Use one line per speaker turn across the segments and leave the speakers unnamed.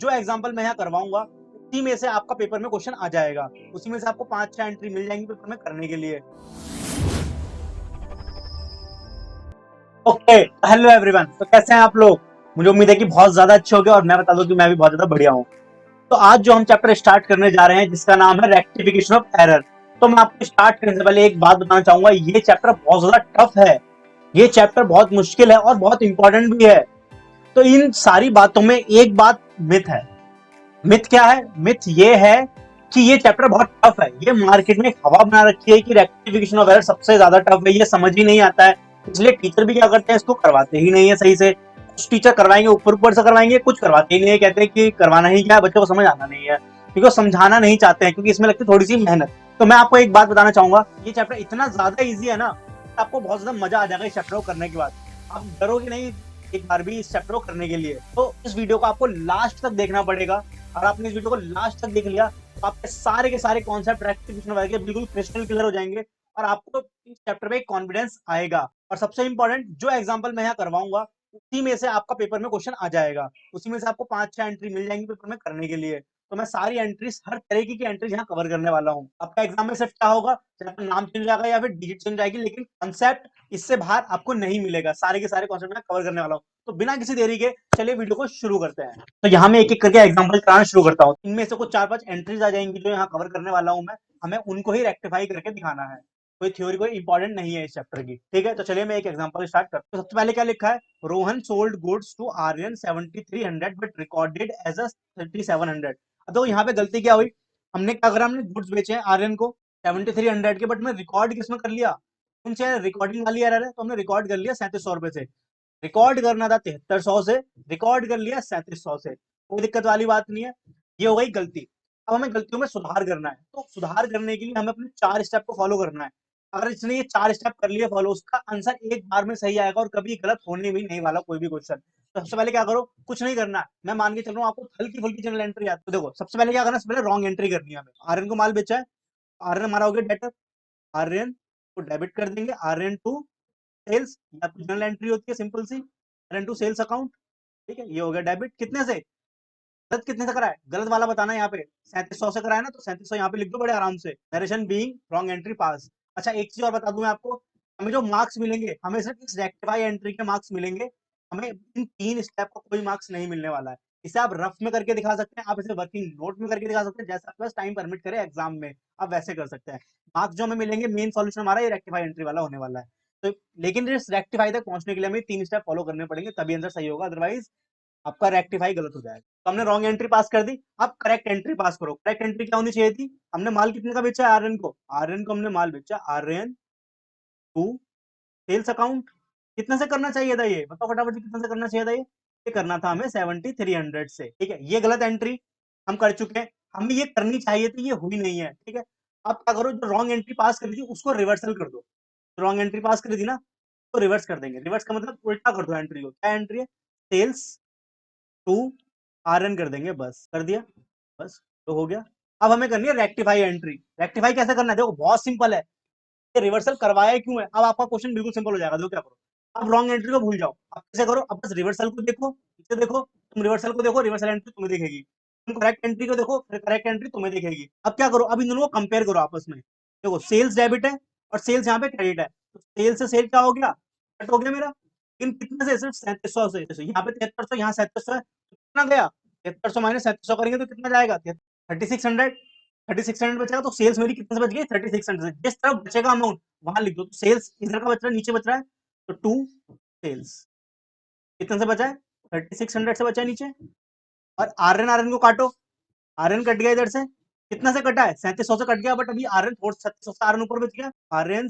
जो एग्जाम्पल मैं यहाँ करवाऊंगा उसी में से आपका पेपर में क्वेश्चन आ जाएगा। उसी में से आपको 5-6 एंट्री मिल जाएंगी पेपर में करने के लिए। Okay, hello everyone. तो कैसे हैं आप लोग? मुझे उम्मीद है कि बहुत ज्यादा अच्छे हो गए और मैं बता दूं कि मैं भी बहुत ज्यादा बढ़िया हूँ। तो आज जो हम चैप्टर स्टार्ट करने जा रहे हैं जिसका नाम है रेक्टिफिकेशन ऑफ एरर। तो मैं आपको स्टार्ट करने से पहले एक बात बताना चाहूंगा, ये चैप्टर बहुत ज्यादा टफ है। ये चैप्टर बहुत मुश्किल है और बहुत इंपॉर्टेंट भी है। तो इन सारी बातों में एक बात मिथ है। मिथ क्या है? मिथ ये है कि ये चैप्टर बहुत टफ है। ये मार्केट में एक हवा बना रखी है कि रेक्टिफिकेशन ऑफ एरर सबसे ज्यादा टफ है, ये समझ ही नहीं आता है। इसलिए टीचर भी क्या करते हैं, इसको करवाते ही नहीं है सही से। कुछ टीचर करवाएंगे, ऊपर ऊपर से करवाएंगे, कुछ करवाते ही नहीं है, कहते हैं कि करवाना ही क्या है, बच्चों को समझ आना नहीं है, क्योंकि वो समझाना नहीं चाहते हैं, क्योंकि इसमें लगती है थोड़ी सी मेहनत। तो मैं आपको एक बात बताना चाहूंगा, ये चैप्टर इतना ज्यादा ईजी है ना, आपको बहुत ज्यादा मजा आ जाएगा इस चैप्टर को करने के बाद। आप डरोगे नहीं एक बार भी इस चैप्टर को करने के लिए। तो इस वीडियो को आपको लास्ट तक देखना पड़ेगा। और आपने इस वीडियो को लास्ट तक देख लिया तो आपके सारे के सारे कॉन्सेप्ट रेक्टिफिकेशन वगैरह बिल्कुल क्रिस्टल क्लियर हो जाएंगे और आपको इस चैप्टर में कॉन्फिडेंस आएगा। और सबसे इंपॉर्टेंट, जो एग्जांपल मैं यहाँ करवाऊंगा उसी में से आपका पेपर में क्वेश्चन आ जाएगा। उसी में से आपको 5-6 एंट्री मिल जाएंगी पेपर में करने के लिए। तो मैं सारी एंट्रीज, हर तरीके की एंट्रीज यहाँ कवर करने वाला हूँ। आपका एग्जाम में सिर्फ क्या होगा, चाहे आपका नाम चेंज जाएगा या फिर डिजिट चेंज जाएगी, लेकिन कंसेप्ट इससे बाहर आपको नहीं मिलेगा। सारे के सारे कॉन्सेप्ट मैं कवर करने वाला हूँ। तो बिना किसी देरी के चलिए वीडियो को शुरू करते हैं। तो यहाँ मैं एक एक करके एग्जांपल कराना शुरू करता हूँ। इनमें से कुछ 4-5 एंट्रीज आ जाएंगी जो यहाँ कवर करने वाला हूँ मैं। हमें उनको ही रेक्टिफाई करके दिखाना है। कोई थ्योरी कोई इंपॉर्टेंट नहीं है इस चैप्टर की, ठीक है। तो चलिए मैं एक एग्जांपल स्टार्ट करता हूँ। तो सबसे पहले क्या लिखा है, Rohan sold goods to Aryan 7300 but recorded as a 3700। अब तो यहाँ पे गलती क्या हुई, हमने क्या करा, हमने गुड्स बेचे हैं आर्यन को 7300 के, बट मैं रिकॉर्ड किसमें कर लिया, उनसे रिकॉर्डिंग वाली एरर है, तो हमने रिकॉर्ड कर लिया 3700 रुपए से। रिकॉर्ड करना था 7300 से, रिकॉर्ड कर लिया 3700 से। कोई दिक्कत वाली बात नहीं है, ये हो गई गलती। अब हमें गलतियों में सुधार करना है, तो सुधार करने के लिए हमें अपने 4 स्टेप को फॉलो करना है। अगर इसने ये 4 स्टेप कर लिए फॉलो, उसका आंसर एक बार में सही आएगा और कभी गलत होने भी नहीं वाला कोई भी क्वेश्चन। तो सबसे पहले क्या करो, कुछ नहीं करना है। मैं मान के चल रहा हूँ आपको हल्की फुल्की जनरल एंट्री आती है, तो देखो सबसे पहले क्या करना है, सबसे पहले रॉन्ग एंट्री करनी है हमें। आर्यन को माल बेचा है, आर्यन हमारा हो गया डेटर, आर्यन को डेबिट कर देंगे, आर्यन टू सेल्स, या तो जनरल एंट्री होती है सिंपल सी, आर्यन टू सेल्स अकाउंट, ठीक है। ये हो गया डेबिट। कितने से, गलत कितने से करा है, गलत वाला बताना है यहाँ पे। 3700 से करा है ना, तो 3700 यहाँ पे लिख दो बड़े आराम से, नरेशन बीइंग रॉन्ग एंट्री पास। अच्छा एक चीज और बता दूं मैं आपको, हमें जो मार्क्स मिलेंगे, हमें सिर्फ इस रेक्टिफाई एंट्री के मार्क्स मिलेंगे। हमें इन 3 स्टेप का कोई मार्क्स नहीं मिलने वाला है। इसे आप रफ में करके दिखा सकते हैं, आप इसे वर्किंग नोट में करके दिखा सकते हैं, जैसा आपके पास टाइम परमिट करे एग्जाम में, आप वैसे कर सकते हैं। मार्क्स जो हमें मिलेंगे, मेन सॉल्यूशन हमारा ये रेक्टिफाई एंट्री वाला होने वाला है। तो लेकिन इस रेक्टिफाई तक पहुंचने के लिए हमें 3 स्टेप फॉलो करने पड़ेंगे, तभी आंसर सही होगा, अदरवाइज आपका रेक्टिफाई गलत हो जाएगा। तो हमने रॉन्ग एंट्री पास कर दी, अब करेक्ट एंट्री पास करो। करेक्ट एंट्री क्या होनी चाहिए थी, हमने माल कितने का बेचा है आर्यन को, आर्यन को हमने माल बेचा आर्यन टू सेल्स अकाउंट। कितने से करना चाहिए था ये, बताओ फटाफट, कितने से करना चाहिए था ये करना था हमें 7300 से, ठीक है। ये गलत एंट्री हम कर चुके हैं, हमें ये करनी चाहिए थी, ये हुई नहीं है, ठीक है। अब क्या करो, जो रॉन्ग एंट्री पास करी थी उसको रिवर्सल कर दो। रॉन्ग एंट्री पास करी थी ना, तो रिवर्स कर देंगे। रिवर्स का मतलब उल्टा कर दो एंट्री को। क्या एंट्री है, सेल्स टू आरएन कर देंगे, बस कर दिया, बस तो हो गया। अब हमें करनी है रेक्टिफाई एंट्री। रेक्टिफाई कैसे करना है, देखो बहुत सिंपल है। ये रिवर्सल करवाया क्यों है, अब आपका क्वेश्चन बिल्कुल सिंपल हो जाएगा। देखो क्या करो, अब रॉन्ग एंट्री को भूल जाओ, अब कैसे करो, अब बस रिवर्सल को देखो, इसे देखो, तुम रिवर्सल को देखो, रिवर्सल एंट्री तुम्हें दिखेगी। तुम करेक्ट एंट्री को देखो, फिर करेक्ट एंट्री तुम्हें दिखेगी। अब क्या करो, अब इन दोनों को कंपेयर करो आपस में। देखो सेल्स डेबिट है और सेल्स यहाँ पे क्रेडिट है, तो सेल से सेल क्या हो गया, कट हो गया मेरा। इन कितने से, सिर्फ 3700 से। तो यहाँ पे 7300, यहाँ 3700 है, तो कितना गया, 7300 माइनस 3700 करेंगे तो कितना जाएगा, 3600। 3600 बचेगा, तो सेल्स मेरी कितने से बच गई, 3600 से। जिस तरफ बचेगा अमाउंट वहां लिख दो। तो सेल्स इधर का बच रहा है, नीचे बच रहा है, तो टू सेल्स कितने से बचा है, 3600 से बचा है नीचे। और आर्यन, आर्यन को काटो, आर्यन कट गया इधर से, कितना से कटा है, 3700 से कट गया, बट अभी आर्यन 3600 से आर्यन ऊपर बच गया। आर्यन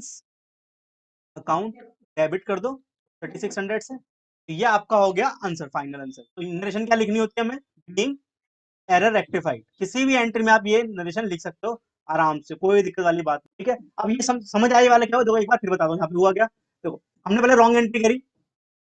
अकाउंट डेबिट कर दो 3600 से। तो ये आपका हो गया आंसर, फाइनल आंसर। तो नरेशन क्या लिखनी होती है हमें, बीइंग एरर रेक्टिफाइड। किसी भी एंट्री में आप ये नरेशन लिख सकते हो आराम से, कोई दिक्कत वाली बात नहीं, ठीक है। अब ये समझ आए वाला क्या हो, देखो एक बार फिर बता दो यहाँ पे हुआ क्या। देखो हमने पहले रॉन्ग एंट्री करी,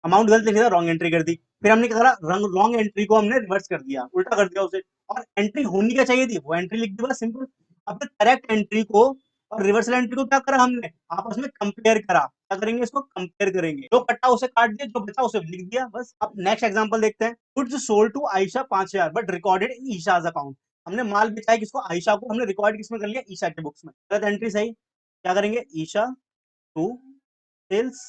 अमाउंट गलत लिखा था, रॉन्ग एंट्री कर दी। फिर हमने क्या करा, रॉन्ग एंट्री को हमने रिवर्स कर दिया, उल्टा कर दिया उसे। और एंट्री होनी क्या चाहिए थी, वो एंट्री लिख दी, बस सिंपल। अब करेक्ट एंट्री को और रिवर्सल एंट्री को क्या करा हमने, आपस में कंपेयर करा। क्या करेंगे, इसको कंपेयर करेंगे, जो कटा उसे काट दिया, जो बचा उसे लिख दिया, बस। अब नेक्स्ट एग्जांपल देखते हैं। Goods sold to Ayesha 5000 but recorded in Isha's account. हमने माल बेचा किसको, आयशा को, हमने रिकॉर्ड किसमें कर लिया, ईशा के बुक्स में। गलत एंट्री सही। क्या करेंगे, Isha to sales,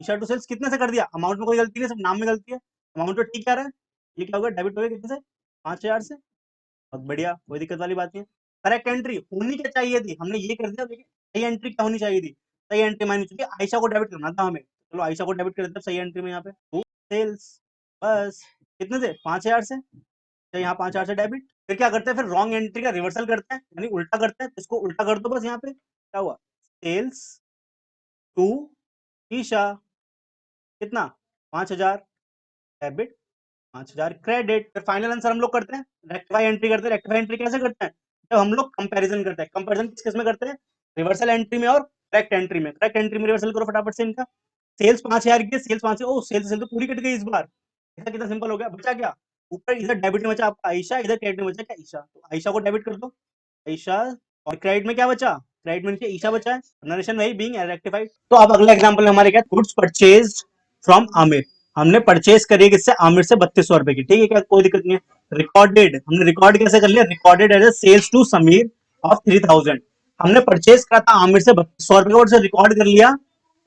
Isha to sales कितने से कर दिया, अमाउंट में कोई गलती नहीं, सिर्फ नाम में गलती है, अमाउंट तो ठीक क्या रहा है, ये क्या होगा, डेबिट हो गया कितने से, 5000 से। बहुत बढ़िया, कोई दिक्कत वाली बात नहीं है। करेक्ट एंट्री होनी क्या चाहिए थी, हमने ये कर दिया, लेकिन सही एंट्री क्या होनी चाहिए थी, सही एंट्री मानी चाहिए, आयशा को डेबिट करना था हमें, चलो आयशा को डेबिट कर देते सही एंट्री में, यहाँ पे टू सेल्स, बस। कितने से, 5000 से, तो यहाँ 5000 से डेबिट। फिर क्या करते हैं, फिर रॉन्ग एंट्री का रिवर्सल करते हैं, यानी उल्टा करते हैं, इसको उल्टा कर दो बस। यहाँ पे क्या हुआ, सेल्स टू ईशा, कितना, 5000 डेबिट, 5000 क्रेडिट। फिर फाइनल आंसर हम लोग करते हैं, रेक्टिफाई एंट्री करते हैं। रेक्टिफाई एंट्री कैसे करते हैं, जब हम लोग कंपैरिजन करते हैं। कंपैरिजन किस किस में करते हैं, रिवर्सल एंट्री में और करेक्ट एंट्री में। करेक्ट एंट्री में रिवर्सल करो फटाफट से इनका। सेल्स 5000 की, सेल्स 5 ओ सेल्स सेल तो पूरी कट गई इस बार, ऐसा कितना सिंपल हो गया, बचा क्या, ऊपर इधर डेबिट में बचा आपका आयशा, इधर क्रेडिट में बचा क्या, ईशा, तो आयशा को डेबिट कर दो, आयशा। और क्रेडिट में क्या बचा, क्रेडिट में नीचे ईशा बचा है, नरेशन वही बीइंग रेक्टिफाइड। तो अब अगला एग्जांपल हमारे क्या, गुड्स परचेज फ्रॉम आमिर। हमने परचेज करी किससे, आमिर से 3200 रुपए की, ठीक है, क्या कोई दिक्कत नहीं है। रिकॉर्डेड, हमने रिकॉर्ड कैसे कर लिया, recorded as a sales to Sameer of 3000। हमने परचेज करा था आमिर से 3200 रुपए और रिकॉर्ड कर लिया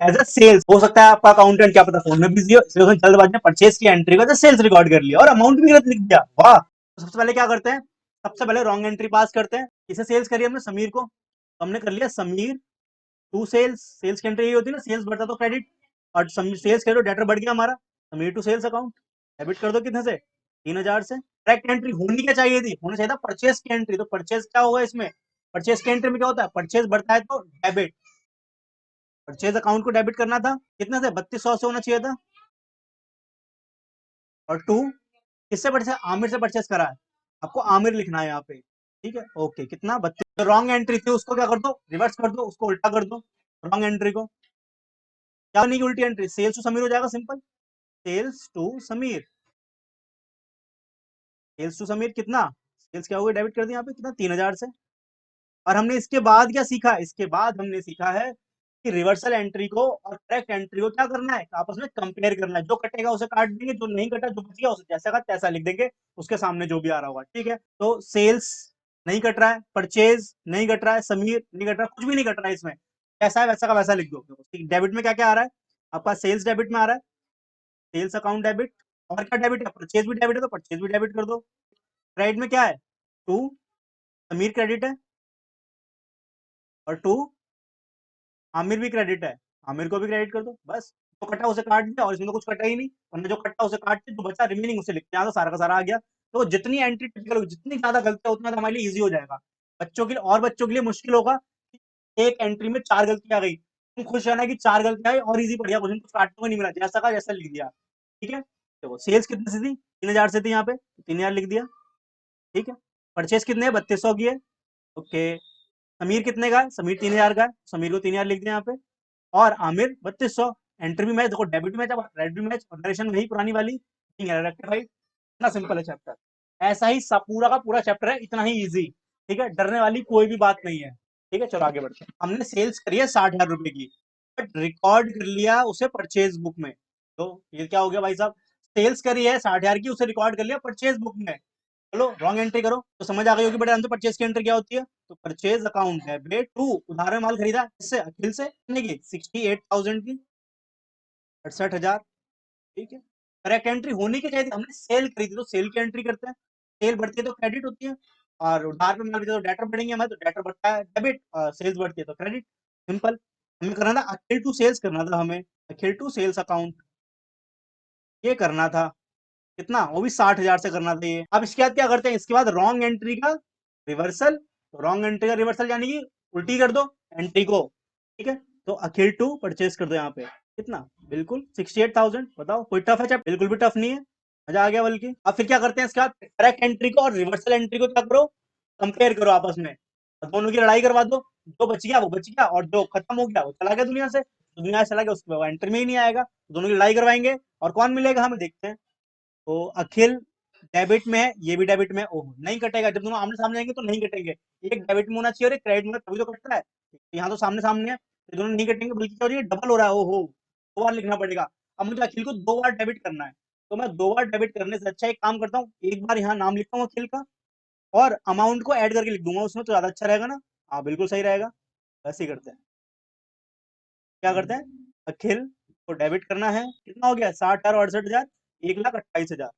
एज ए सेल्स। हो सकता है आपका अकाउंटेंट क्या पता फोन में बिजी हो, इसलिए उसने जल्दबाजी में परचेज की एंट्री को सेल्स रिकॉर्ड कर लिया और अमाउंट भी गलत लिख दिया, वाह। तो सबसे पहले क्या करते हैं, सबसे पहले रॉन्ग एंट्री पास करते हैं। इसे सेल्स करिए हमने समीर को, तो हमने कर लिया समीर टू सेल्स। सेल्स की एंट्री यही होती है ना, सेल्स बढ़ता तो क्रेडिट, और सेल्स क्रेडिट डेटर बढ़ गया हमारा, Sameer to sales account, debit कर दो कितने से, 3000 से। करेक्ट एंट्री होनी क्या चाहिए थी, होना चाहिए था परचेज की एंट्री, तो परचेज क्या होगा इसमें, परचेज की एंट्री में क्या होता है, परचेज बढ़ता है तो डेबिट, परचेज अकाउंट को डेबिट करना था कितने से, 3200 से होना चाहिए था। और टू किससे परचेज, आमिर से परचेज करा है, आपको आमिर लिखना है यहाँ पे, ठीक है, ओके। कितना, 32। तो रॉन्ग एंट्री थी उसको क्या कर दो, रिवर्स कर दो, उसको उल्टा कर दो, रॉन्ग एंट्री को। क्या नहीं की उल्टी एंट्री, सेल्स टू समीर हो जाएगा, simple, sales to Sameer, sales to Sameer कितना, सेल्स क्या हो गया, डेबिट कर दिया यहाँ पे कितना, 3000 से। और हमने इसके बाद क्या सीखा, इसके बाद हमने सीखा है कि रिवर्सल एंट्री को और करेक्ट एंट्री को क्या करना है, आपस में कंपेयर करना है, जो कटेगा उसे काट देंगे, जो नहीं कटा, जो बच गया उसे जैसा का तैसा लिख देंगे, उसके सामने जो भी आ रहा होगा, ठीक है। तो सेल्स नहीं कट रहा है, परचेज नहीं कट रहा है, समीर नहीं कट रहा है, कुछ भी नहीं कट रहा है इसमें, कैसा है वैसा का वैसा लिख दो। डेबिट में क्या क्या आ रहा है आपका, सेल्स डेबिट में आ रहा है, सेल्स अकाउंट डेबिट, और क्या डेबिट है, परचेज भी डेबिट है तो परचेज भी डेबिट कर दो। क्रेडिट में क्या है, टू समीर क्रेडिट है, और टू आमिर भी क्रेडिट है, आमिर को भी क्रेडिट कर दो, बस। जो कटा उसे काट दिया, और इसमें तो कुछ कटा ही नहीं, वरना जो कटा उसे काट के जो बचा रिमेनिंग उसे लिखते हैं, तो सारा का सारा आ गया। तो जितनी एंट्री टिपिकल होगी, जितनी ज्यादा गलतियां उतना हमारे लिए इजी हो जाएगा, बच्चों के लिए, और बच्चों के लिए मुश्किल होगा, एक एंट्री में 4 गलतियां आ गई, तुम खुश रहना कि 4 गलतियां आई और इजी पड़ गया क्वेश्चन, कुछ काटने को नहीं मिला, जैसा का जैसा लिख दिया, ठीक है। देखो सेल्स कितने से थी, 3000 से थी, यहाँ पे 3000 लिख दिया, ठीक है। परचेज कितने है, 3200 की है, ओके। समीर कितने का है, समीर 3000 का है, समीर को 3000 लिख दिया यहाँ पे, और आमिर 3200। एंट्री भी मैच, देखो डेबिट मैच, अब क्रेडिट मैच, ऑर्गेनाइजेशन वही पुरानी वाली, रेक्टिफाइड। इतना सिंपल है चैप्टर, ऐसा ही सब पूरा का पूरा चैप्टर है, इतना ही इजी, ठीक है, डरने वाली कोई भी बात नहीं है, ठीक है। चलो आगे बढ़ते हैं। हमने सेल्स करी है 60,000 रुपए की, बट रिकॉर्ड कर लिया उसे परचेज बुक में, तो ये क्या हो गया भाई साहब, सेल्स करी है 60,000 की, उसे रिकॉर्ड कर लिया परचेज बुक में, चलो रॉन्ग एंट्री करो, तो समझ आ गई होगी बेटा आंसर, परचेज की एंट्री क्या होती है, तो परचेज अकाउंट डेबिट टू उधार में माल खरीदा इससे, अखिल से, कितने की, 68,000 की, 68,000, ठीक है। करेक्ट एंट्री होनी की चाहिए थी, हमने सेल करी थी तो सेल की एंट्री करते हैं, सेल बढ़ती है तो क्रेडिट होती है, और उधार पे माल बेचा तो डेटर बढ़ेंगे हमारे, तो डेटर बढ़ता है डेबिट, सेल्स बढ़ती है तो क्रेडिट, सिंपल। हमें करना था अखिल टू सेल्स, करना था हमें अखिल टू सेल्स अकाउंट, ये करना था, कितना, वो भी 60,000 से करना था ये। अब इसके बाद क्या करते हैं, इसके बाद रॉन्ग एंट्री का रिवर्सल, तो रॉन्ग एंट्री का रिवर्सल यानी कि उल्टी कर दो एंट्री को, ठीक है। तो अखिल टू परचेज कर दो यहाँ पे, कितना, बिल्कुल 68,000। बताओ कोई टफ है चैप्टर, बिल्कुल भी टफ नहीं है, मजा आ गया बल्कि। अब फिर क्या करते हैं, इसके बाद करेक्ट एंट्री को और रिवर्सल एंट्री को क्या करो, कंपेयर करो आपस में, दोनों की लड़ाई करवा दो, जो बच गया वो बच गया, और जो खत्म हो गया वो चला गया दुनिया से, तो दुनिया से चला गया उसके एंट्री में ही नहीं आएगा, दोनों की लड़ाई करवाएंगे, और कौन मिलेगा हमें, देखते हैं। तो अखिल डेबिट में है, ये भी डेबिट में है, ओह नहीं कटेगा, जब दोनों आमने सामने आएंगे तो नहीं कटेंगे, एक डेबिट में होना चाहिए और एक क्रेडिट में, तभी तो कटता है। यहाँ तो सामने सामने है तो दोनों नहीं कटेंगे, बल्कि क्या हो रही है, डबल हो रहा है, ओहो 2 बार लिखना पड़ेगा। अब मुझे अखिल को 2 बार डेबिट करना है, तो मैं 2 बार डेबिट करने से अच्छा एक काम करता हूँ, एक बार यहाँ नाम लिखता हूँ अखिल का और अमाउंट को ऐड करके लिख दूंगा उसमें, तो ज्यादा अच्छा रहेगा ना। हाँ बिल्कुल सही रहेगा, वैसे ही करते हैं। क्या करते हैं, अखिल को डेबिट करना है, कितना हो गया 60,68,000, 1,28,000,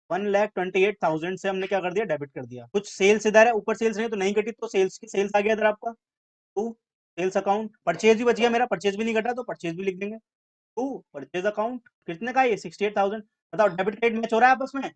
1,28,000 से हमने क्या कर दिया, डेबिट कर दिया। कुछ सेल्स इधर है, ऊपर सेल्स नहीं तो नहीं कटी, तो सेल्स की सेल्स आ गया इधर आपका, टू सेल्स अकाउंट, परचेज भी बच गया मेरा, परचेज भी नहीं कटा तो परचेज भी लिख देंगे, टू परचेज अकाउंट, कितने का है ये 68,000। बताओ डेबिट क्रेडिट मैच हो रहा है आपस में,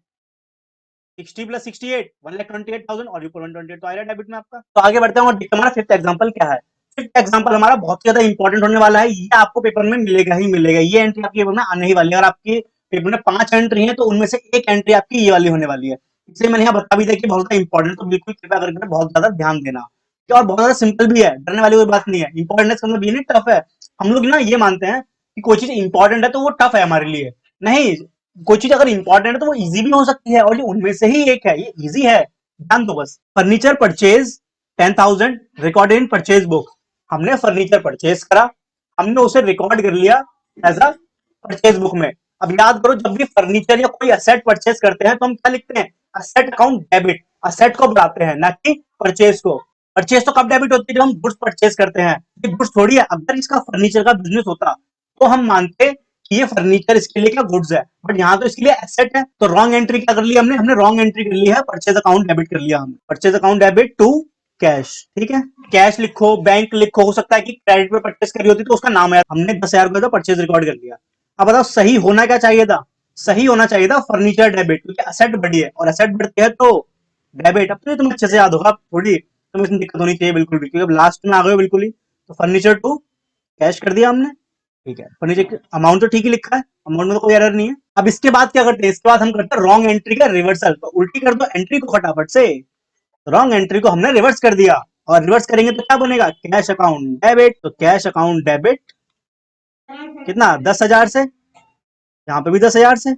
60 प्लस 68 1,28,000 और ऊपर 128 तो आ रहा है डेबिट में आपका। तो आगे बढ़ते हैं और देखते हैं हमारा फिफ्थ एग्जांपल क्या है। फिफ्थ एग्जांपल हमारा बहुत ज्यादा इंपॉर्टेंट होने वाला है, ये आपको पेपर में मिलेगा ही मिलेगा, ये एंट्री आपके पेपर में आने ही वाली है, और आपके पेपर में 5 एंट्री है तो उनमें से एक एंट्री आपकी ये वाली होने वाली है, इसलिए मैंने यहाँ बता भी दिया कि बहुत ज्यादा इंपॉर्टेंट, तो बिल्कुल कृपया करके बहुत ज्यादा ध्यान देना। और बहुत ज्यादा सिंपल भी है, डरने वाली कोई बात नहीं है, इंपॉर्टेंट का मतलब ये नहीं टफ है। हम लोग ना ये मानते हैं कि कोई चीज इंपॉर्टेंट है तो वो टफ है हमारे लिए, नहीं, कोई चीज अगर इंपॉर्टेंट है तो वो इजी भी हो सकती है, और ये उनमें से ही एक है, ये इजी है, ध्यान दो बस। Furniture purchase 10,000 record in purchase book, हमने फर्नीचर परचेज करा, हमने उसे रिकॉर्ड कर लिया एज अ परचेज बुक में। अब याद करो, जब भी फर्नीचर या कोई असेट परचेज करते हैं तो हम क्या लिखते हैं, असेट अकाउंट डेबिट, असेट को बढ़ाते हैं ना कि परचेज को। परचेज तो कब डेबिट होती है, जब हम गुड्स परचेज करते हैं, ये गुड्स थोड़ी है, अगर इसका फर्नीचर का बिजनेस होता तो हम मानते कि ये फर्नीचर इसके लिए क्या गुड्स है, बट यहाँ तो इसके लिए एसेट है, तो रॉन्ग एंट्री क्या कर लिया हमने, रॉन्ग एंट्री कर ली है, परचेज अकाउंट डेबिट कर लिया हमने, purchase account debit to cash, ठीक है। कैश लिखो, बैंक लिखो, हो सकता है कि क्रेडिट पे परचेज करी होती तो उसका नाम है, हमने 10,000 रुपए का परचेज रिकॉर्ड कर लिया। अब बताओ सही होना क्या चाहिए था, सही होना चाहिए था फर्नीचर डेबिट, क्योंकि असेट बढ़ी है और असेट बढ़ती है तो डेबिट। अब तो तुम्हें अच्छे से याद होगा, थोड़ी तुम्हें इसमें दिक्कत होनी चाहिए बिल्कुल भी, क्योंकि अब लास्ट में आ गए हो बिल्कुल ही। तो फर्नीचर टू कैश कर दिया हमने, ठीक है, फर्नीचर अमाउंट तो ठीक ही लिखा है, अमाउंट में तो कोई एरर नहीं है। अब इसके बाद क्या करते हैं, इसके बाद हम करते हैं रॉन्ग एंट्री का रिवर्सल, तो उल्टी कर दो एंट्री को फटाफट से, रॉन्ग एंट्री को हमने रिवर्स कर दिया, और रिवर्स करेंगे तो क्या बनेगा, कैश अकाउंट डेबिट, तो कैश अकाउंट डेबिट कितना 10,000 से, यहाँ पे भी 10,000 से।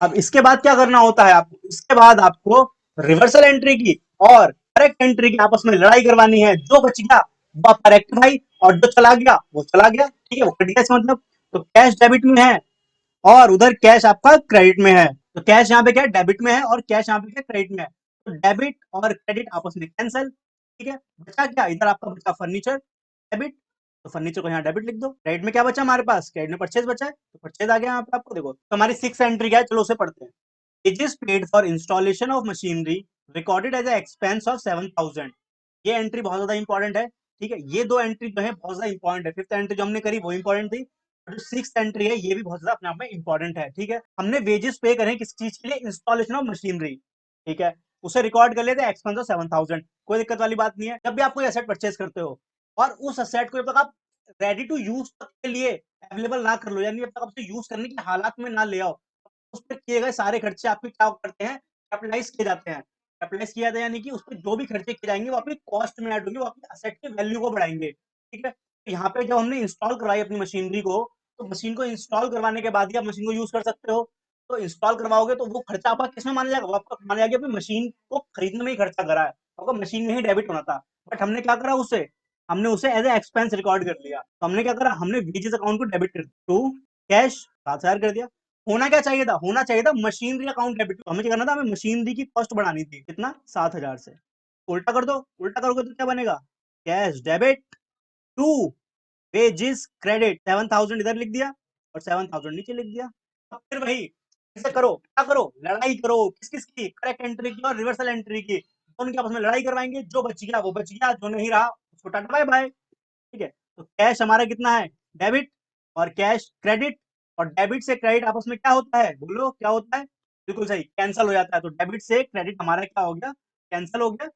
अब इसके बाद क्या करना होता है आपको, इसके बाद आपको रिवर्सल एंट्री की और करेक्ट एंट्री की आपस में लड़ाई करवानी है, जो बच गया वो आपका रेक्टिफाई, और जो चला गया वो चला गया, ठीक है, वो कट गया इसका मतलब। तो कैश डेबिट में है और उधर कैश आपका क्रेडिट में है, तो कैश यहाँ पे क्या डेबिट में है और कैश यहाँ पे क्या क्रेडिट में है, तो डेबिट और क्रेडिट आपस में कैंसल, ठीक है। बचा क्या, इधर आपका बचा फर्नीचर डेबिट, तो फर्नीचर को यहाँ डेबिट लिख दो। क्रेडिट में क्या बचा हमारे पास, क्रेडिट में परचेज बचा है, तो परचेज आ गया यहाँ पे आपको, देखो तो हमारी 6 एंट्री क्या है, चलो उसे पढ़ते हैं। Wages paid for installation of machinery recorded as a expense of 7,000, ये एंट्री बहुत ज्यादा इंपॉर्टेंट है, ठीक है, ये दो एंट्री जो है बहुत ज्यादा इंपॉर्टेंट है, फिफ्थ एंट्री जो हमने करी वो इंपॉर्टेंट थी, और जो सिक्स्थ एंट्री है ये भी बहुत ज्यादा अपने आप में इंपॉर्टेंट है, ठीक है। हमने वेजेस पे करें किस चीज के लिए, इंस्टॉलेशन ऑफ मशीनरी, ठीक है, उसे रिकॉर्ड कर लेते हैं एक्सपेंस ऑफ 7,000, कोई दिक्कत वाली बात नहीं है। जब भी आप कोई एसेट परचेज करते हो और उस एसेट को जब तक आप रेडी टू यूज के लिए अवेलेबल ना कर लो, यानी जब तक आप उसे यूज करने की हालात में ना ले आओ, उस पर किए गए सारे खर्चे आपके क्या करते हैं, कैपिटलाइज किए जाते हैं। कैपिटलाइज किया जाता है यानी कि उस पर जो भी खर्चे किए जाएंगे वो आपकी कॉस्ट में ऐड होंगे, वो आपकी असेट की वैल्यू को बढ़ाएंगे, ठीक है। तो यहाँ पे जब हमने इंस्टॉल करवाई अपनी मशीनरी को, तो मशीन को इंस्टॉल करवाने के बाद ही आप मशीन को यूज कर सकते हो, तो इंस्टॉल करवाओगे तो वो खर्चा आपका किसमें माना जाएगा, वो आपका माना जाएगा अपनी मशीन को खरीदने में ही खर्चा करा है, आपका मशीन में ही डेबिट होना था, बट हमने क्या करा उसे, हमने उसे एज ए एक्सपेंस रिकॉर्ड कर लिया, तो हमने क्या करा, हमने वेजेस अकाउंट को डेबिट कर दिया, टू कैश 7,000 कर दिया। होना क्या चाहिए था, होना चाहिए था मशीनरी अकाउंट डेबिट, हमें क्या करना था, हमें मशीनरी की कॉस्ट बढ़ानी थी, कितना 7,000 से, उल्टा कर दो, उल्टा करोगे तो क्या बनेगा, cash debit to wages credit, 7,000 इधर लिख दिया और 7,000 नीचे लिख दिया। अब फिर वही ऐसे करो, क्या करो, लड़ाई करो, किस किस की, करेक्ट एंट्री की और रिवर्सल एंट्री की, तो उनके आपस में लड़ाई करवाएंगे, जो बच गया वो बच गया, जो नहीं रहा उसको टाटा बाय बाय, ठीक है। तो कैश हमारा कितना है, डेबिट, और कैश क्रेडिट, और डेबिट से क्रेडिट आपस में क्या होता है, बोलो क्या होता है, बिल्कुल सही, कैंसल हो जाता है, तो डेबिट से क्रेडिट हमारा क्या हो गया, कैंसल हो गया।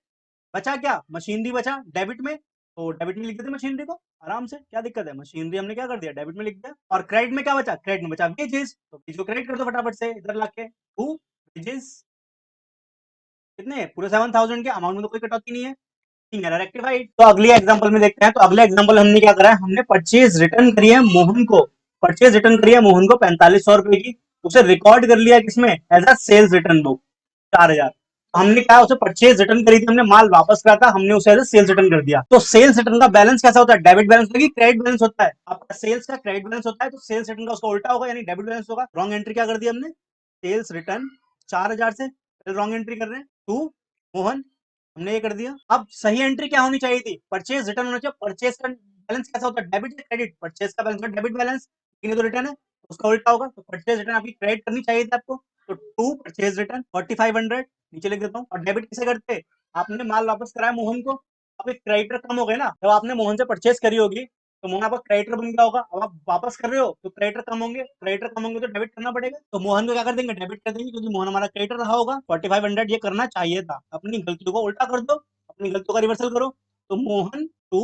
बचा क्या, मशीनरी बचा डेबिट में, तो डेबिट में लिख देते मशीनरी को आराम से, क्या दिक्कत है, मशीनरी हमने क्या कर दिया, डेबिट में लिख दिया। और क्रेडिट में क्या बचा, क्रेडिट में बचा वेजेस, तो वेज को क्रेडिट कर दो फटाफट से इधर लाके, टू वेजेस कितने, पूरे 7,000 के, अमाउंट में तो कोई कटौती नहीं है, रेक्टिफाइड। तो अगले एग्जांपल में देखते हैं, तो अगले एग्जांपल हमने क्या करा है, हमने परचेज रिटर्न करी है मोहन को, परचेज रिटर्न करी है मोहन को 4,500 रुपए की, उसे रिकॉर्ड कर लिया किसमें, as a sales return book, 4000। हमने क्या उसे परचेज रिटर्न करी थी, हमने माल वापस करा था, हमने उसे सेल्स रिटर्न कर दिया। तो सेल्स रिटर्न का बैलेंस कैसा होता है? डेबिट बैलेंस होता है कि क्रेडिट बैलेंस होता है? आपका सेल्स का क्रेडिट बैलेंस होता है, तो सेल्स रिटर्न का उसका उल्टा होगा, यानी डेबिट बैलेंस होगा। रॉन्ग एंट्री क्या कर दी हमने? सेल्स रिटर्न 4000 से रॉन्ग एंट्री कर रहे हैं टू मोहन, हमने ये कर दिया। अब सही एंट्री क्या होनी चाहिए थी? परचेज रिटर्न होना चाहिए। परचेज का बैलेंस कैसा होता है? डेबिट या क्रेडिट? परचेज का बैलेंस डेबिट बैलेंस, लेकिन ये तो रिटर्न है, उसका उल्टा होगा। तो परचेज रिटर्न आपकी क्रेडिट करनी चाहिए थी आपको, तो टू परचेज रिटर्न 4500 नीचे लिख देता हूँ। और डेबिट किसे करते? आपने माल वापस कराया मोहन को, अब एक क्रेडिटर कम हो गए ना, जब आपने मोहन से परचेज करी होगी तो मोहन आपका क्रेडिटर बन गया होगा। अब आप वापस कर रहे हो तो क्रेडिटर कम होंगे, क्रेडिटर कम होंगे तो डेबिट करना पड़ेगा। तो मोहन को क्या कर देंगे? डेबिट कर देंगे, क्योंकि मोहन हमारा क्रेडिटर रहा होगा। 4500 ये करना चाहिए था। अपनी गलतियों को उल्टा कर दो, अपनी गलतियों का रिवर्सल करो। तो मोहन टू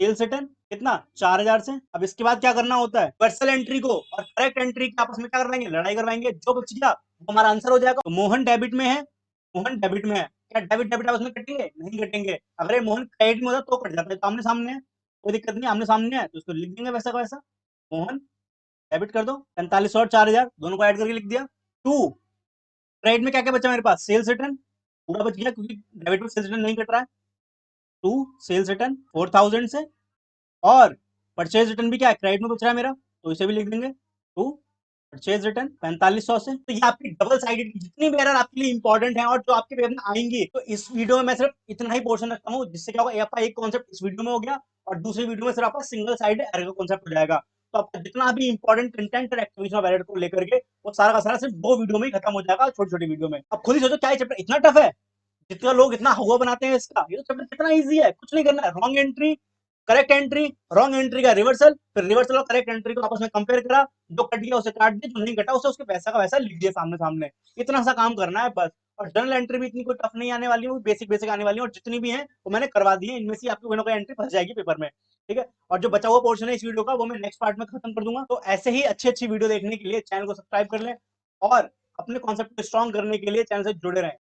सेल्स रिटर्न कितना? 4000 से। अब इसके बाद क्या करना होता है? रिवर्सल एंट्री को और करेक्ट एंट्री की आपस में क्या करवाएंगे? लड़ाई करवाएंगे। जो बच गया वो हमारा आंसर हो जाएगा। तो मोहन डेबिट में है, मोहन डेबिट में है। क्या डेबिट डेबिट आपस में कटेंगे? नहीं कटेंगे। अगर ये मोहन क्रेडिट में होता तो कट जाता है। तो आमने सामने है, कोई दिक्कत नहीं, आमने सामने है तो उसको लिख देंगे वैसा का वैसा। मोहन डेबिट कर दो 4500 और 4000 दोनों को ऐड करके लिख दिया। टू क्रेडिट में क्या क्या बचा मेरे पास? सेल्स रिटर्न पूरा बच गया, क्योंकि डेबिट में सेल्स रिटर्न नहीं कट रहा है। टू सेल्स रिटर्न 4000 से, और परचेज रिटर्न भी क्या है? क्रेडिट में बच रहा है मेरा, तो इसे भी लिख देंगे टू परचेज रिटर्न 4500 से। तो ये आपकी डबल साइडेड जितनी भी एरर आपके लिए इंपॉर्टेंट है और जो आपके पेपर में आएंगी, तो इस वीडियो में मैं सिर्फ इतना ही पोर्शन रखता हूँ, जिससे क्या होगा, आपका एक कॉन्सेप्ट इस वीडियो में हो गया और दूसरी वीडियो में सिर्फ आपका सिंगल साइड एरर का कॉन्सेप्ट हो जाएगा। तो आपका जितना भी इंपॉर्टेंट कंटेंट और एक्टिविटी ऑफ एरर को लेकर के वो सारा का सारा सिर्फ दो वीडियो में ही खत्म हो जाएगा, छोटी छोटी वीडियो में। अब खुद ही सोचो क्या चैप्टर इतना टफ है? जितना लोग इतना हुआ बनाते हैं इसका, ये तो चैप्टर कितना इजी है, कुछ नहीं करना है। Wrong entry, correct entry, wrong entry का रिवर्सल, फिर रिवर्सल और करेक्ट एंट्री को आपस में कंपेयर करा, जो कट गया उसे काट दिया, जो नहीं कटा उसे उसके पैसा का वैसा लिख दिया सामने सामने। इतना सा काम करना है बस। और जर्नल एंट्री भी इतनी कोई टफ नहीं आने वाली है, बेसिक बेसिक आने वाली है, और जितनी भी है वो मैंने करवा दी है। इनमें से आपकी कोई ना कोई एंट्री फंस जाएगी पेपर में, ठीक है। और जो बचा हुआ पोर्शन है इस वीडियो का वो मैं नेक्स्ट पार्ट में खत्म कर दूंगा। तो ऐसे ही अच्छी अच्छी वीडियो देखने के लिए चैनल को सब्सक्राइब कर लें और अपने कॉन्सेप्ट को स्ट्रॉन्ग करने के लिए चैनल से जुड़े रहें।